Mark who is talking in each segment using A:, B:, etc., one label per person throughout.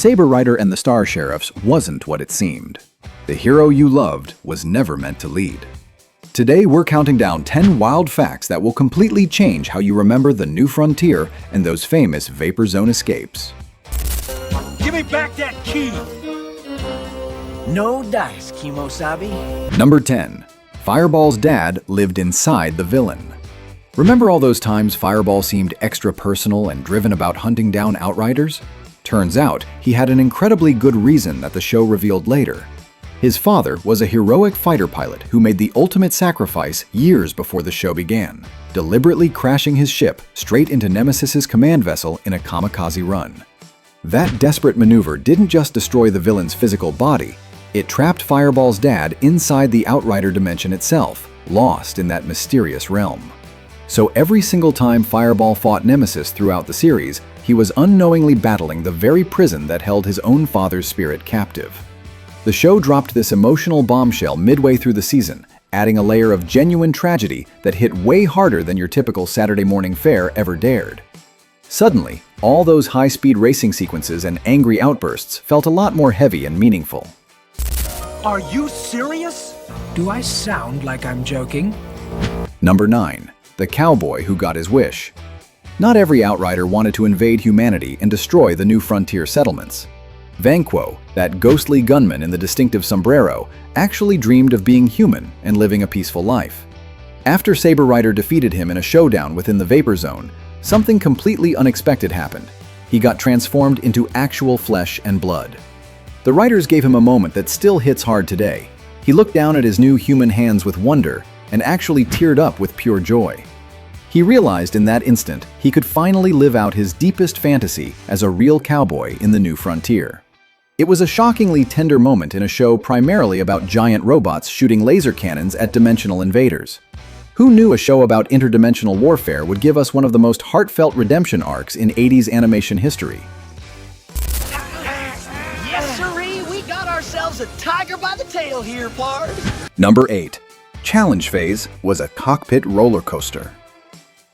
A: Saber Rider and the Star Sheriffs wasn't what it seemed. The hero you loved was never meant to lead. Today we're counting down 10 wild facts that will completely change how you remember the New Frontier and those famous Vapor Zone escapes.
B: Give me back that key!
C: No dice, Kimosabi.
A: Number 10. Fireball's dad lived inside the villain. Remember all those times Fireball seemed extra personal and driven about hunting down outriders? Turns out, he had an incredibly good reason that the show revealed later. His father was a heroic fighter pilot who made the ultimate sacrifice years before the show began, deliberately crashing his ship straight into Nemesis's command vessel in a kamikaze run. That desperate maneuver didn't just destroy the villain's physical body, it trapped Fireball's dad inside the Outrider dimension itself, lost in that mysterious realm. So every single time Fireball fought Nemesis throughout the series, he was unknowingly battling the very prison that held his own father's spirit captive. The show dropped this emotional bombshell midway through the season, adding a layer of genuine tragedy that hit way harder than your typical Saturday morning fare ever dared. Suddenly, all those high-speed racing sequences and angry outbursts felt a lot more heavy and meaningful.
B: Are you serious?
C: Do I sound like I'm joking?
A: Number 9. The cowboy who got his wish. Not every outrider wanted to invade humanity and destroy the New Frontier settlements. Vanquo, that ghostly gunman in the distinctive sombrero, actually dreamed of being human and living a peaceful life. After Saber Rider defeated him in a showdown within the Vapor Zone, something completely unexpected happened. He got transformed into actual flesh and blood. The writers gave him a moment that still hits hard today. He looked down at his new human hands with wonder and actually teared up with pure joy. He realized in that instant he could finally live out his deepest fantasy as a real cowboy in the New Frontier. It was a shockingly tender moment in a show primarily about giant robots shooting laser cannons at dimensional invaders. Who knew a show about interdimensional warfare would give us one of the most heartfelt redemption arcs in 80s animation history?
C: Yes, sirree, we got ourselves a tiger by the tail here, pard.
A: Number 8. Challenge Phase was a cockpit roller coaster.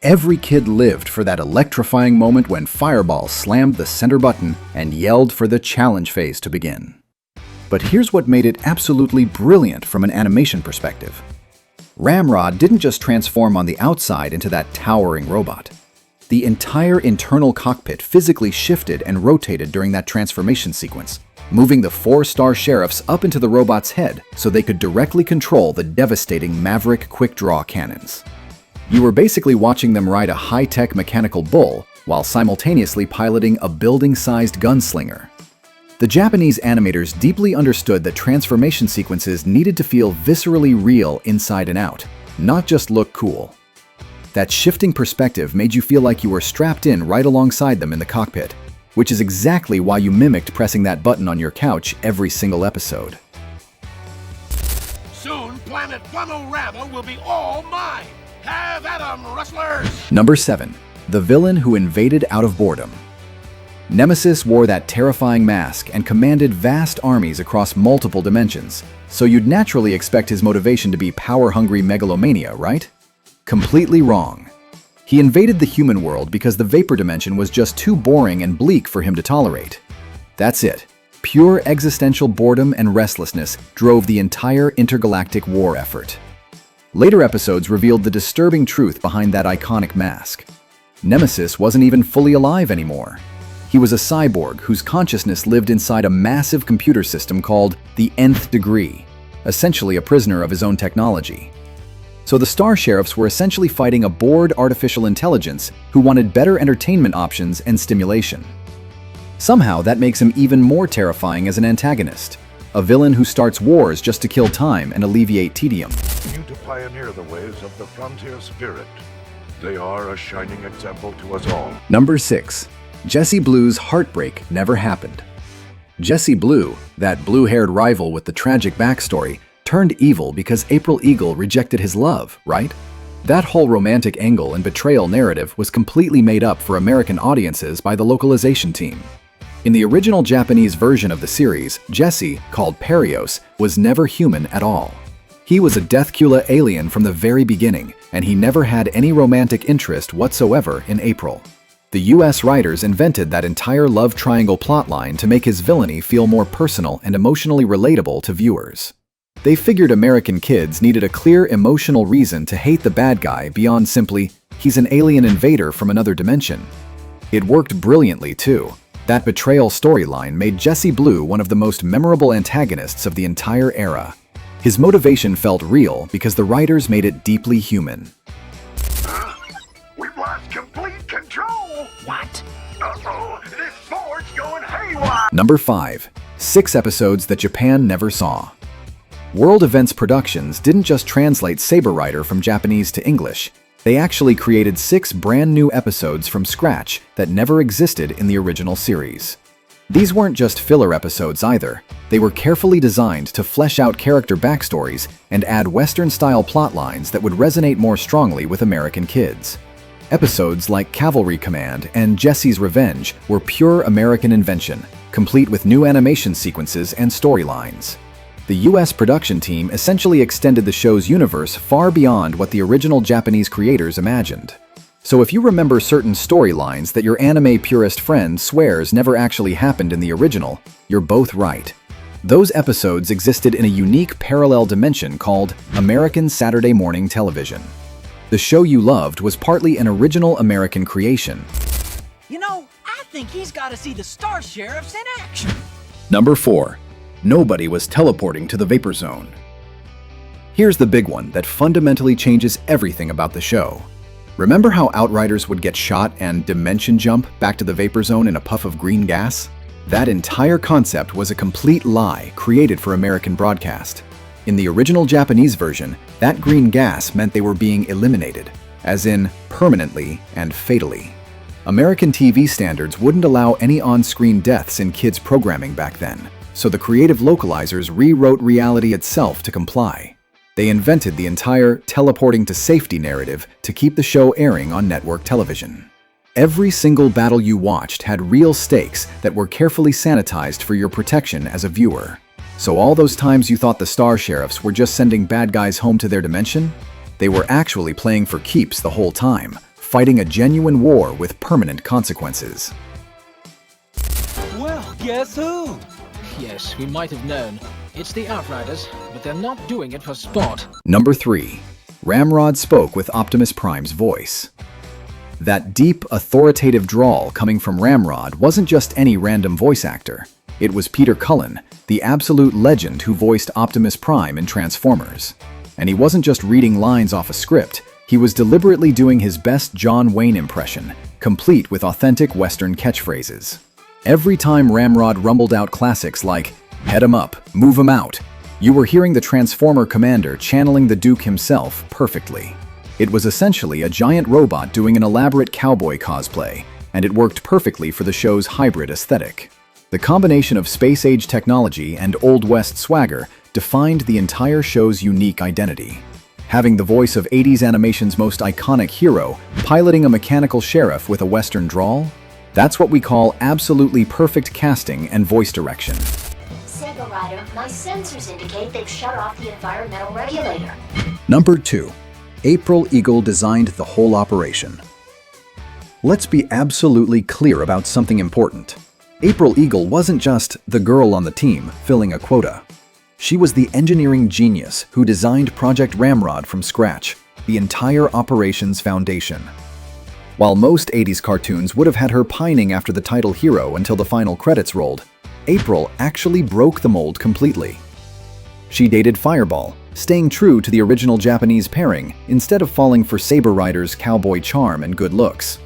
A: Every kid lived for that electrifying moment when Fireball slammed the center button and yelled for the challenge phase to begin. But here's what made it absolutely brilliant from an animation perspective. Ramrod didn't just transform on the outside into that towering robot. The entire internal cockpit physically shifted and rotated during that transformation sequence, moving the 4 Star Sheriffs up into the robot's head so they could directly control the devastating Maverick quick-draw cannons. You were basically watching them ride a high-tech mechanical bull while simultaneously piloting a building-sized gunslinger. The Japanese animators deeply understood that transformation sequences needed to feel viscerally real inside and out, not just look cool. That shifting perspective made you feel like you were strapped in right alongside them in the cockpit, which is exactly why you mimicked pressing that button on your couch every single episode.
B: Soon, Planet Funorama will be all mine! Have at 'em, rustlers!
A: Number 7. The villain who invaded out of boredom. Nemesis wore that terrifying mask and commanded vast armies across multiple dimensions, so you'd naturally expect his motivation to be power-hungry megalomania, right? Completely wrong. He invaded the human world because the Vapor Dimension was just too boring and bleak for him to tolerate. That's it. Pure existential boredom and restlessness drove the entire intergalactic war effort. Later episodes revealed the disturbing truth behind that iconic mask. Nemesis wasn't even fully alive anymore. He was a cyborg whose consciousness lived inside a massive computer system called the Nth Degree, essentially a prisoner of his own technology. So the Star Sheriffs were essentially fighting a bored artificial intelligence who wanted better entertainment options and stimulation. Somehow that makes him even more terrifying as an antagonist, a villain who starts wars just to kill time and alleviate tedium.
D: Continue to pioneer the ways of the frontier spirit. They are a shining example to us all.
A: Number 6. Jesse Blue's heartbreak never happened. Jesse Blue, that blue-haired rival with the tragic backstory, turned evil because April Eagle rejected his love, right? That whole romantic angle and betrayal narrative was completely made up for American audiences by the localization team. In the original Japanese version of the series, Jesse, called Perios, was never human at all. He was a Deathcula alien from the very beginning, and he never had any romantic interest whatsoever in April. The US writers invented that entire love triangle plotline to make his villainy feel more personal and emotionally relatable to viewers. They figured American kids needed a clear emotional reason to hate the bad guy beyond simply, he's an alien invader from another dimension. It worked brilliantly too. That betrayal storyline made Jesse Blue one of the most memorable antagonists of the entire era. His motivation felt real because the writers made it deeply human.
D: We've lost complete control!
C: What?
D: Uh-oh, this board's going haywire!
A: Number 5. 6 episodes that Japan never saw. World Events Productions didn't just translate Saber Rider from Japanese to English. They actually created 6 brand new episodes from scratch that never existed in the original series. These weren't just filler episodes either. They were carefully designed to flesh out character backstories and add Western-style plotlines that would resonate more strongly with American kids. Episodes like Cavalry Command and Jesse's Revenge were pure American invention, complete with new animation sequences and storylines. The US production team essentially extended the show's universe far beyond what the original Japanese creators imagined. So if you remember certain storylines that your anime purist friend swears never actually happened in the original, you're both right. Those episodes existed in a unique parallel dimension called American Saturday Morning Television. The show you loved was partly an original American creation.
C: You know, I think he's got to see the Star Sheriffs in action.
A: Number 4. Nobody was teleporting to the Vapor Zone. Here's the big one that fundamentally changes everything about the show. Remember how Outriders would get shot and dimension jump back to the Vapor Zone in a puff of green gas? That entire concept was a complete lie created for American broadcast. In the original Japanese version, that green gas meant they were being eliminated, as in permanently and fatally. American TV standards wouldn't allow any on-screen deaths in kids' programming back then, so the creative localizers rewrote reality itself to comply. They invented the entire teleporting to safety narrative to keep the show airing on network television. Every single battle you watched had real stakes that were carefully sanitized for your protection as a viewer. So all those times you thought the Star Sheriffs were just sending bad guys home to their dimension, they were actually playing for keeps the whole time, fighting a genuine war with permanent consequences.
E: Well, guess who? Yes, we might have known. It's the Outriders, but they're not doing it for sport.
A: Number 3. Ramrod spoke with Optimus Prime's voice. That deep, authoritative drawl coming from Ramrod wasn't just any random voice actor. It was Peter Cullen, the absolute legend who voiced Optimus Prime in Transformers. And he wasn't just reading lines off a script, he was deliberately doing his best John Wayne impression, complete with authentic Western catchphrases. Every time Ramrod rumbled out classics like, "Head 'em up, move 'em out," you were hearing the Transformer commander channeling the Duke himself perfectly. It was essentially a giant robot doing an elaborate cowboy cosplay, and it worked perfectly for the show's hybrid aesthetic. The combination of space-age technology and Old West swagger defined the entire show's unique identity. Having the voice of 80s animation's most iconic hero piloting a mechanical sheriff with a Western drawl? That's what we call absolutely perfect casting and voice direction.
F: Saber Rider, my sensors indicate they've shut off the environmental regulator.
A: Number 2. April Eagle designed the whole operation. Let's be absolutely clear about something important. April Eagle wasn't just the girl on the team filling a quota. She was the engineering genius who designed Project Ramrod from scratch, the entire operation's foundation. While most 80s cartoons would have had her pining after the title hero until the final credits rolled, April actually broke the mold completely. She dated Fireball, staying true to the original Japanese pairing instead of falling for Saber Rider's cowboy charm and good looks.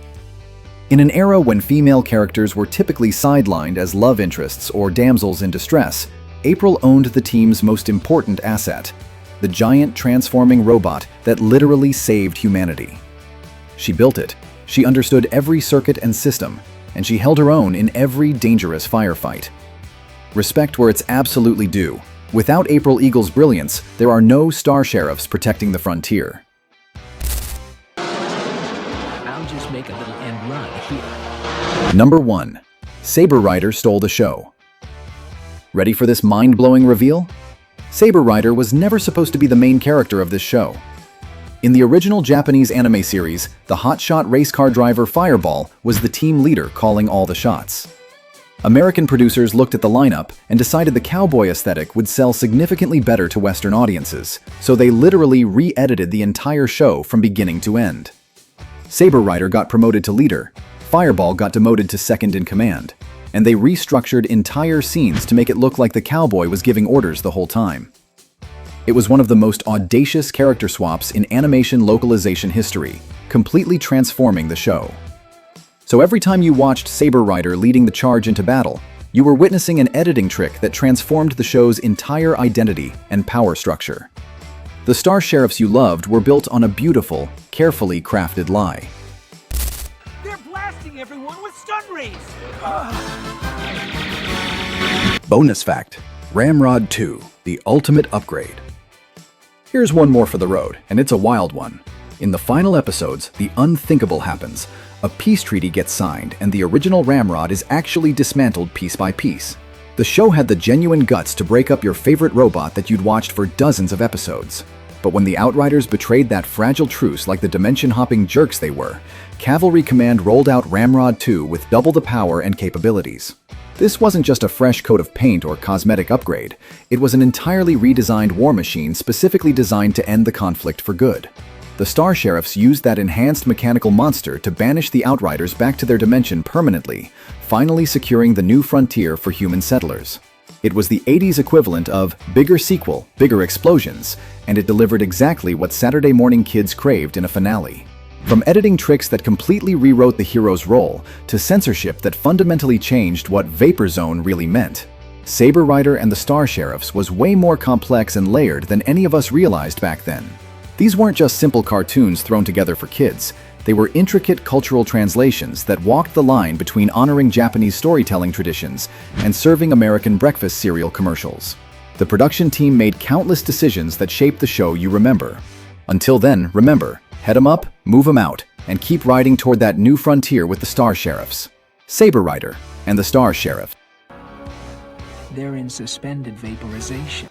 A: In an era when female characters were typically sidelined as love interests or damsels in distress, April owned the team's most important asset, the giant transforming robot that literally saved humanity. She built it, she understood every circuit and system, and she held her own in every dangerous firefight. Respect where it's absolutely due. Without April Eagle's brilliance, there are no Star Sheriffs protecting the frontier.
E: I'll just make a little end run here.
A: Number 1. Saber Rider stole the show. Ready for this mind-blowing reveal? Saber Rider was never supposed to be the main character of this show. In the original Japanese anime series, the hotshot race car driver Fireball was the team leader calling all the shots. American producers looked at the lineup and decided the cowboy aesthetic would sell significantly better to Western audiences, so they literally re-edited the entire show from beginning to end. Saber Rider got promoted to leader, Fireball got demoted to second in command, and they restructured entire scenes to make it look like the cowboy was giving orders the whole time. It was one of the most audacious character swaps in animation localization history, completely transforming the show. So every time you watched Saber Rider leading the charge into battle, you were witnessing an editing trick that transformed the show's entire identity and power structure. The star sheriffs you loved were built on a beautiful, carefully crafted lie.
C: They're blasting everyone with stun rays!
A: Bonus fact: Ramrod 2, the ultimate upgrade. Here's one more for the road, and it's a wild one. In the final episodes, the unthinkable happens. A peace treaty gets signed, and the original Ramrod is actually dismantled piece by piece. The show had the genuine guts to break up your favorite robot that you'd watched for dozens of episodes. But when the Outriders betrayed that fragile truce like the dimension-hopping jerks they were, Cavalry Command rolled out Ramrod 2 with double the power and capabilities. This wasn't just a fresh coat of paint or cosmetic upgrade, it was an entirely redesigned war machine specifically designed to end the conflict for good. The Star Sheriffs used that enhanced mechanical monster to banish the Outriders back to their dimension permanently, finally securing the new frontier for human settlers. It was the 80s equivalent of bigger sequel, bigger explosions, and it delivered exactly what Saturday morning kids craved in a finale. From editing tricks that completely rewrote the hero's role, to censorship that fundamentally changed what Vapor Zone really meant, Saber Rider and the Star Sheriffs was way more complex and layered than any of us realized back then. These weren't just simple cartoons thrown together for kids, they were intricate cultural translations that walked the line between honoring Japanese storytelling traditions and serving American breakfast cereal commercials. The production team made countless decisions that shaped the show you remember. Until then, remember, head 'em up, move 'em out, and keep riding toward that new frontier with the Star Sheriffs. Saber Rider and the Star Sheriff.
G: They're in suspended vaporization.